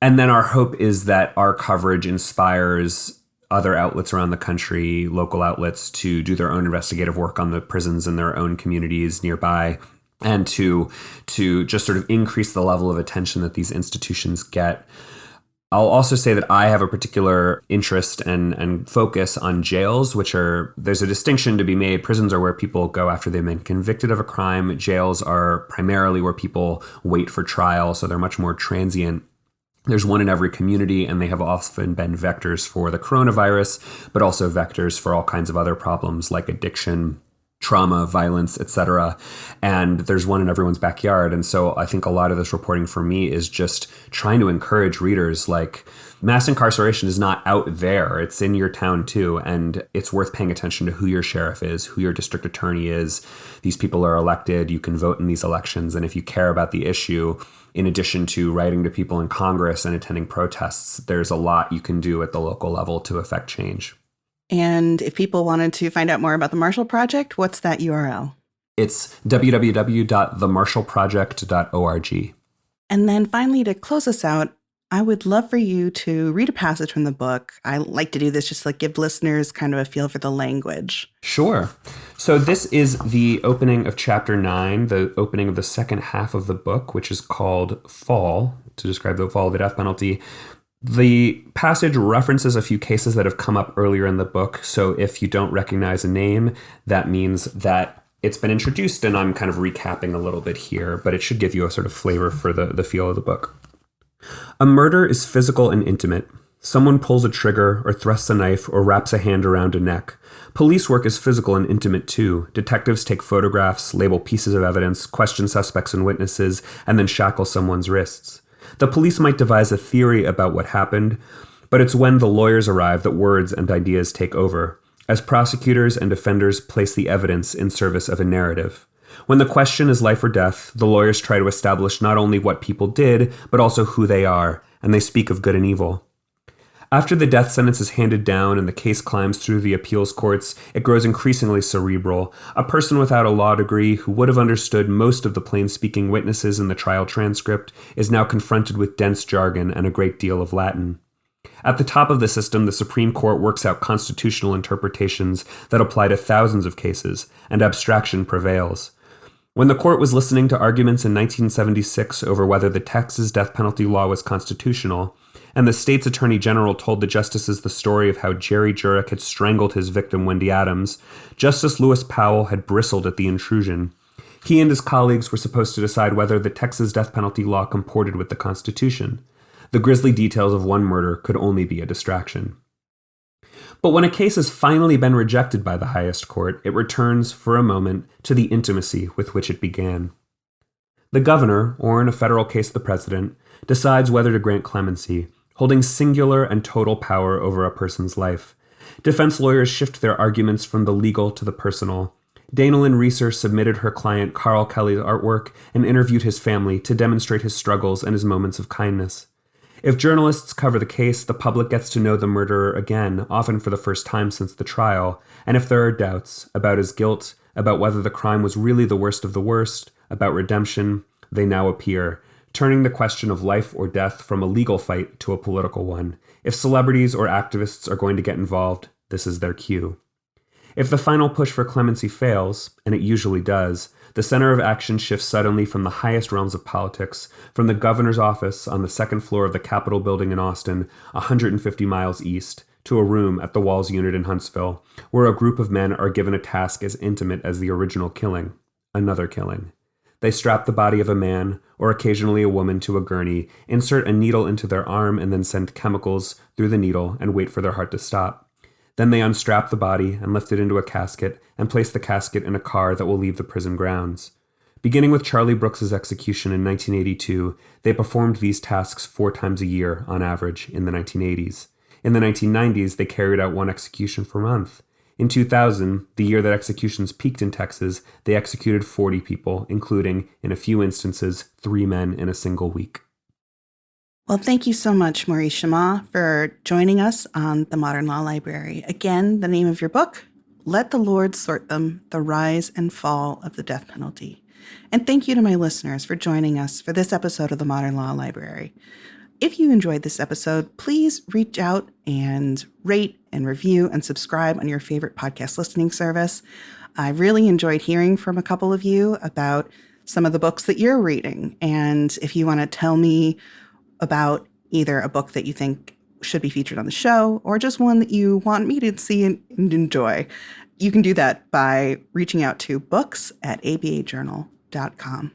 And then our hope is that our coverage inspires other outlets around the country, local outlets, to do their own investigative work on the prisons in their own communities nearby, and to just sort of increase the level of attention that these institutions get. I'll also say that I have a particular interest and focus on jails, there's a distinction to be made. Prisons are where people go after they've been convicted of a crime. Jails are primarily where people wait for trial, so they're much more transient. There's one in every community, and they have often been vectors for the coronavirus, but also vectors for all kinds of other problems like addiction, trauma, violence, etc. And there's one in everyone's backyard. And so I think a lot of this reporting for me is just trying to encourage readers, like, mass incarceration is not out there. It's in your town too. And it's worth paying attention to who your sheriff is, who your district attorney is. These people are elected. You can vote in these elections. And if you care about the issue, in addition to writing to people in Congress and attending protests, there's a lot you can do at the local level to affect change. And if people wanted to find out more about the Marshall Project, what's that URL? It's www.themarshallproject.org. And then finally, to close us out, I would love for you to read a passage from the book. I like to do this just to give listeners kind of a feel for the language. Sure. So this is the opening of chapter 9, the opening of the second half of the book, which is called Fall, to describe the fall of the death penalty. The passage references a few cases that have come up earlier in the book. So if you don't recognize a name, that means that it's been introduced, and I'm kind of recapping a little bit here, but it should give you a sort of flavor for the feel of the book. A murder is physical and intimate. Someone pulls a trigger or thrusts a knife or wraps a hand around a neck. Police work is physical and intimate too. Detectives take photographs, label pieces of evidence, question suspects and witnesses, and then shackle someone's wrists. The police might devise a theory about what happened, but it's when the lawyers arrive that words and ideas take over, as prosecutors and defenders place the evidence in service of a narrative. When the question is life or death, the lawyers try to establish not only what people did, but also who they are, and they speak of good and evil. After the death sentence is handed down and the case climbs through the appeals courts, it grows increasingly cerebral. A person without a law degree who would have understood most of the plain-speaking witnesses in the trial transcript is now confronted with dense jargon and a great deal of Latin. At the top of the system, the Supreme Court works out constitutional interpretations that apply to thousands of cases, and abstraction prevails. When the court was listening to arguments in 1976 over whether the Texas death penalty law was constitutional, and the state's attorney general told the justices the story of how Jerry Jurek had strangled his victim, Wendy Adams, Justice Lewis Powell had bristled at the intrusion. He and his colleagues were supposed to decide whether the Texas death penalty law comported with the Constitution. The grisly details of one murder could only be a distraction. But when a case has finally been rejected by the highest court, it returns, for a moment, to the intimacy with which it began. The governor, or in a federal case the president, decides whether to grant clemency, holding singular and total power over a person's life. Defense lawyers shift their arguments from the legal to the personal. Danelin Reeser submitted her client Carl Kelly's artwork and interviewed his family to demonstrate his struggles and his moments of kindness. If journalists cover the case, the public gets to know the murderer again, often for the first time since the trial, and if there are doubts about his guilt, about whether the crime was really the worst of the worst, about redemption, they now appear, turning the question of life or death from a legal fight to a political one. If celebrities or activists are going to get involved, this is their cue. If the final push for clemency fails, and it usually does, the center of action shifts suddenly from the highest realms of politics, from the governor's office on the second floor of the Capitol building in Austin, 150 miles east, to a room at the Walls unit in Huntsville, where a group of men are given a task as intimate as the original killing, another killing. They strap the body of a man, or occasionally a woman, to a gurney, insert a needle into their arm, and then send chemicals through the needle and wait for their heart to stop. Then they unstrap the body and lift it into a casket and place the casket in a car that will leave the prison grounds. Beginning with Charlie Brooks's execution in 1982, they performed these tasks 4 times a year on average in the 1980s. In the 1990s, they carried out one execution per month. In 2000, the year that executions peaked in Texas, they executed 40 people, including, in a few instances, 3 men in a single week. Well, thank you so much, Maurice Chammah, for joining us on the Modern Law Library. Again, the name of your book, Let the Lord Sort Them, The Rise and Fall of the Death Penalty. And thank you to my listeners for joining us for this episode of the Modern Law Library. If you enjoyed this episode, please reach out and rate and review and subscribe on your favorite podcast listening service. I really enjoyed hearing from a couple of you about some of the books that you're reading. And if you want to tell me about either a book that you think should be featured on the show or just one that you want me to see and enjoy, you can do that by reaching out to books@abajournal.com.